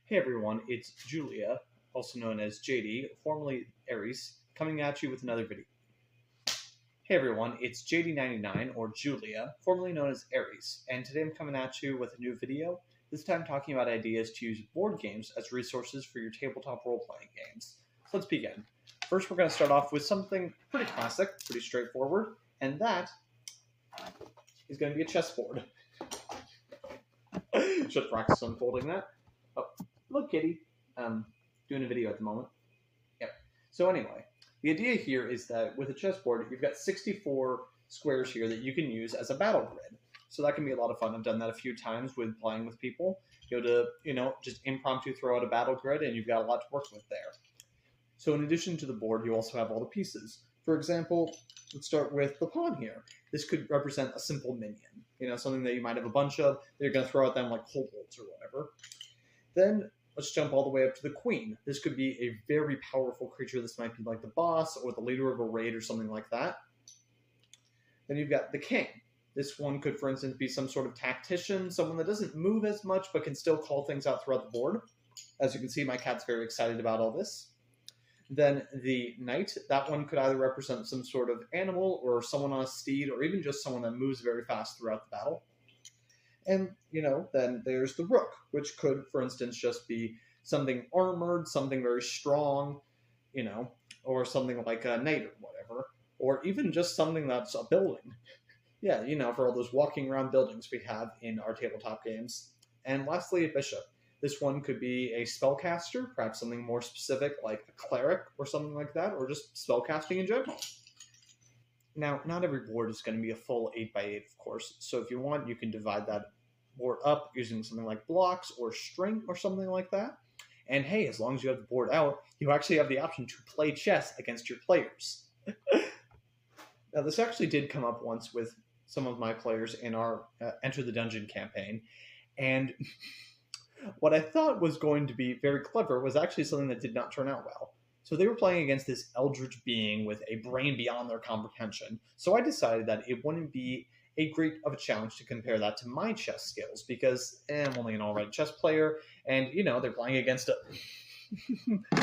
Hey everyone, it's Julia, also known as JD, formerly Aries, coming at you with another video. Hey everyone, it's JD99, or Julia, formerly known as Aries, and today I'm coming at you with a new video, this time talking about ideas to use board games as resources for your tabletop role-playing games. So let's begin. First, we're going to start off with something pretty classic, pretty straightforward, and that is going to be a chessboard. Should practice unfolding that. Oh, look, kitty. Doing a video at the moment. Yep. So anyway, the idea here is that with a chessboard, you've got 64 squares here that you can use as a battle grid. So that can be a lot of fun. I've done that a few times with playing with people. Go to, just impromptu throw out a battle grid, and you've got a lot to work with there. So in addition to the board, you also have all the pieces. For example, let's start with the pawn here. This could represent a simple minion, something that you might have a bunch of. They're going to throw at them like kobolds or whatever. Then let's jump all the way up to the queen. This could be a very powerful creature. This might be like the boss or the leader of a raid or something like that. Then you've got the king. This one could, for instance, be some sort of tactician, someone that doesn't move as much but can still call things out throughout the board. As you can see, my cat's very excited about all this. Then the knight, that one could either represent some sort of animal or someone on a steed or even just someone that moves very fast throughout the battle. And, then there's the rook, which could, for instance, just be something armored, something very strong, or something like a knight or whatever, or even just something that's a building. Yeah, for all those walking around buildings we have in our tabletop games. And lastly, a bishop. This one could be a spellcaster, perhaps something more specific like a cleric or something like that, or just spellcasting in general. Now, not every board is going to be a full 8x8, of course, so if you want, you can divide that board up using something like blocks or string or something like that. And hey, as long as you have the board out, you actually have the option to play chess against your players. Now, this actually did come up once with some of my players in our Enter the Dungeon campaign, and what I thought was going to be very clever was actually something that did not turn out well. So they were playing against this eldritch being with a brain beyond their comprehension. So I decided that it wouldn't be a great of a challenge to compare that to my chess skills because I'm only an all-right chess player, and they're playing against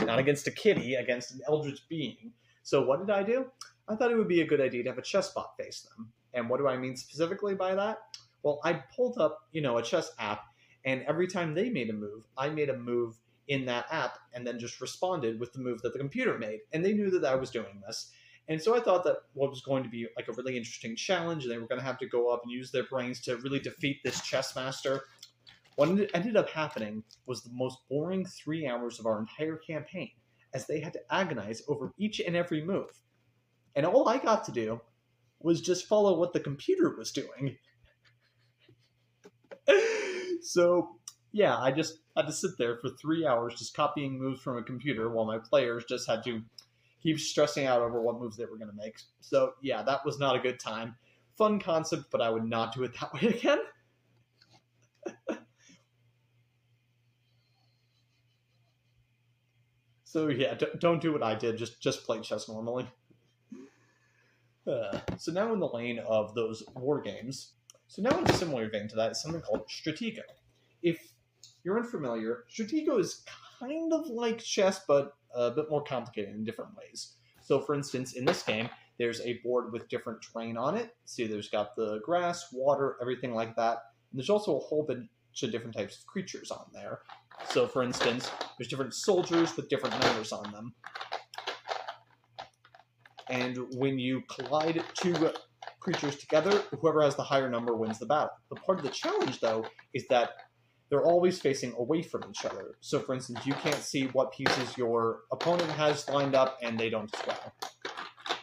not against a kitty, against an eldritch being. So what did I do? I thought it would be a good idea to have a chess bot face them. And what do I mean specifically by that? Well, I pulled up, a chess app, and every time they made a move, I made a move in that app and then just responded with the move that the computer made. And they knew that I was doing this. And so I thought that what was going to be like a really interesting challenge, they were going to have to go up and use their brains to really defeat this chess master. What ended up happening was the most boring 3 hours of our entire campaign, as they had to agonize over each and every move. And all I got to do was just follow what the computer was doing. So, yeah, I just had to sit there for 3 hours just copying moves from a computer while my players just had to keep stressing out over what moves they were going to make. So, yeah, that was not a good time. Fun concept, but I would not do it that way again. So, yeah, don't do what I did. Just play chess normally. So now in the lane of those war games. So now in a similar vein to that is something called Stratego. If you're unfamiliar, Stratego is kind of like chess, but a bit more complicated in different ways. So for instance, in this game, there's a board with different terrain on it. See, there's got the grass, water, everything like that. And there's also a whole bunch of different types of creatures on there. So for instance, there's different soldiers with different numbers on them. And when you collide two creatures together, whoever has the higher number wins the battle. But part of the challenge, though, is that they're always facing away from each other. So, for instance, you can't see what pieces your opponent has lined up, and they don't as well.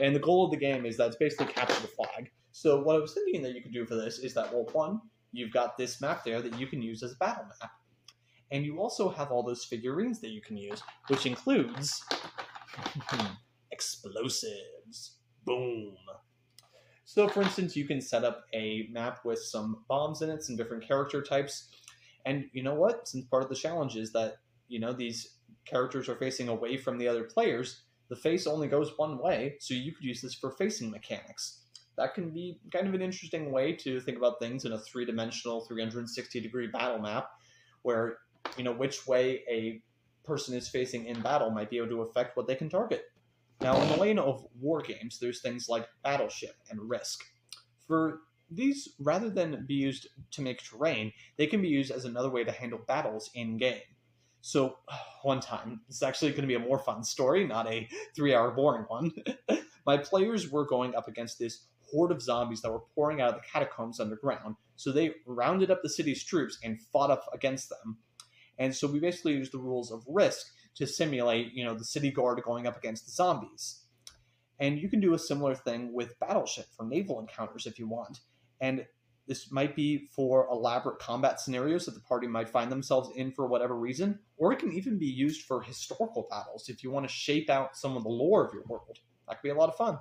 And the goal of the game is that it's basically capture the flag. So what I was thinking that you could do for this is that, well, one, you've got this map there that you can use as a battle map. And you also have all those figurines that you can use, which includes explosives. Boom. So, for instance, you can set up a map with some bombs in it, some different character types. And you know what? Since part of the challenge is that, these characters are facing away from the other players, the face only goes one way, so you could use this for facing mechanics. That can be kind of an interesting way to think about things in a three-dimensional, 360-degree battle map, where which way a person is facing in battle might be able to affect what they can target. Now, in the lane of war games, there's things like Battleship and Risk. For these, rather than be used to make terrain, they can be used as another way to handle battles in-game. So, one time, this is actually going to be a more fun story, not a 3-hour boring one. My players were going up against this horde of zombies that were pouring out of the catacombs underground, so they rounded up the city's troops and fought up against them. And so we basically used the rules of Risk to simulate, the city guard going up against the zombies. And you can do a similar thing with Battleship for naval encounters if you want. And this might be for elaborate combat scenarios that the party might find themselves in for whatever reason, or it can even be used for historical battles if you want to shape out some of the lore of your world. That could be a lot of fun.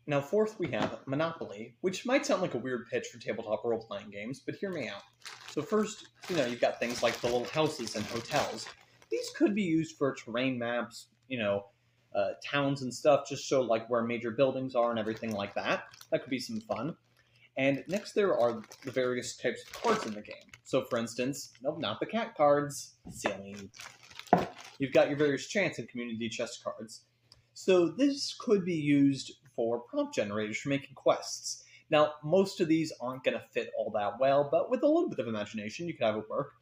Now, fourth, we have Monopoly, which might sound like a weird pitch for tabletop role-playing games, but hear me out. So first, you've got things like the little houses and hotels. These could be used for terrain maps, towns and stuff, just show like where major buildings are and everything like that. That could be some fun. And next there are the various types of cards in the game. So for instance, nope, not the cat cards. Silly. You've got your various chance and community chest cards. So this could be used for prompt generators for making quests. Now, most of these aren't going to fit all that well, but with a little bit of imagination, you could have it work.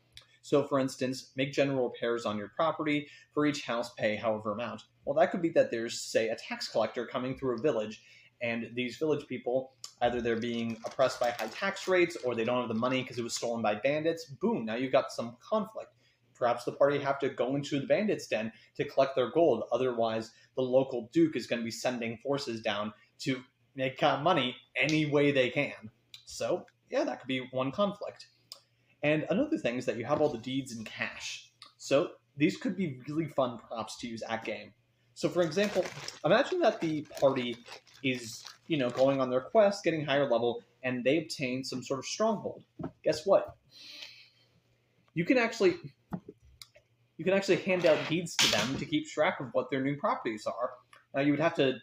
So, for instance, make general repairs on your property. For each house, pay however amount. Well, that could be that there's, say, a tax collector coming through a village, and these village people, either they're being oppressed by high tax rates, or they don't have the money because it was stolen by bandits. Boom, now you've got some conflict. Perhaps the party have to go into the bandits' den to collect their gold. Otherwise, the local duke is going to be sending forces down to make money any way they can. So, yeah, that could be one conflict. And another thing is that you have all the deeds in cash. So these could be really fun props to use at game. So for example, imagine that the party is, going on their quest, getting higher level, and they obtain some sort of stronghold. Guess what? You can actually hand out deeds to them to keep track of what their new properties are. Now you would have to,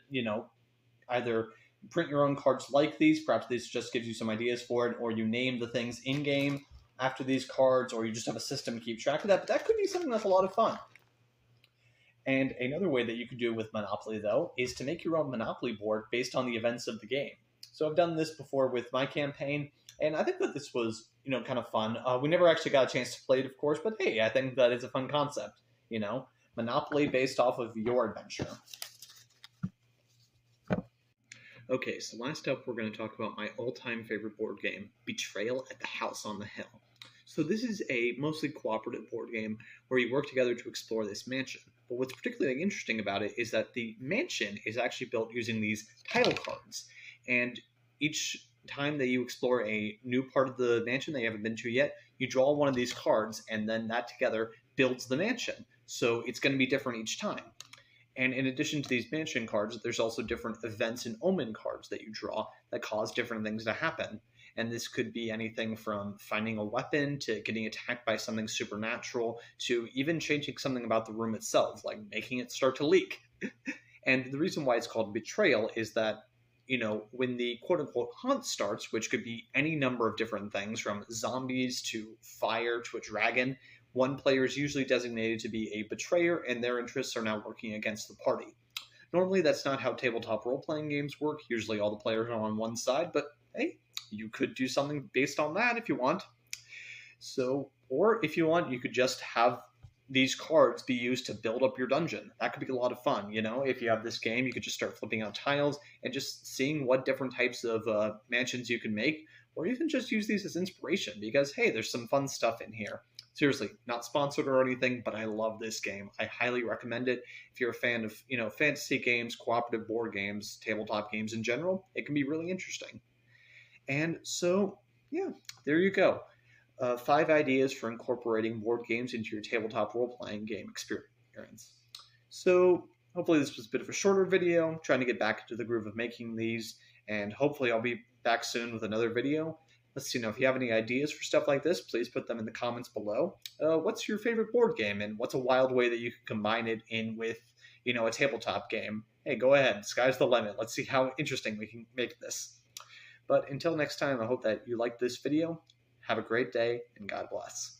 either print your own cards like these. Perhaps this just gives you some ideas for it, or you name the things in-game after these cards, or you just have a system to keep track of that. But that could be something that's a lot of fun. And another way that you could do it with Monopoly, though, is to make your own Monopoly board based on the events of the game. So I've done this before with my campaign, and I think that this was, kind of fun. We never actually got a chance to play it, of course, but hey, I think that is a fun concept, Monopoly based off of your adventure. Okay, so last up, we're going to talk about my all-time favorite board game, Betrayal at the House on the Hill. So this is a mostly cooperative board game where you work together to explore this mansion. But what's particularly interesting about it is that the mansion is actually built using these title cards. And each time that you explore a new part of the mansion that you haven't been to yet, you draw one of these cards, and then that together builds the mansion. So it's going to be different each time. And in addition to these mansion cards, there's also different events and omen cards that you draw that cause different things to happen. And this could be anything from finding a weapon to getting attacked by something supernatural to even changing something about the room itself, like making it start to leak. And the reason why it's called Betrayal is that, when the quote-unquote hunt starts, which could be any number of different things, from zombies to fire to a dragon, one player is usually designated to be a betrayer, and their interests are now working against the party. Normally, that's not how tabletop role-playing games work. Usually all the players are on one side, but hey, you could do something based on that if you want. So, or if you want, you could just have these cards be used to build up your dungeon. That could be a lot of fun, If you have this game, you could just start flipping out tiles and just seeing what different types of mansions you can make, or even just use these as inspiration, because, hey, there's some fun stuff in here. Seriously, not sponsored or anything, but I love this game. I highly recommend it. If you're a fan of, fantasy games, cooperative board games, tabletop games in general, it can be really interesting. And so, yeah, there you go. 5 ideas for incorporating board games into your tabletop role-playing game experience. So, hopefully this was a bit of a shorter video. I'm trying to get back into the groove of making these, and hopefully I'll be back soon with another video. Let's see, if you have any ideas for stuff like this, please put them in the comments below. What's your favorite board game, and what's a wild way that you can combine it in with, a tabletop game? Hey, go ahead. Sky's the limit. Let's see how interesting we can make this. But until next time, I hope that you liked this video. Have a great day, and God bless.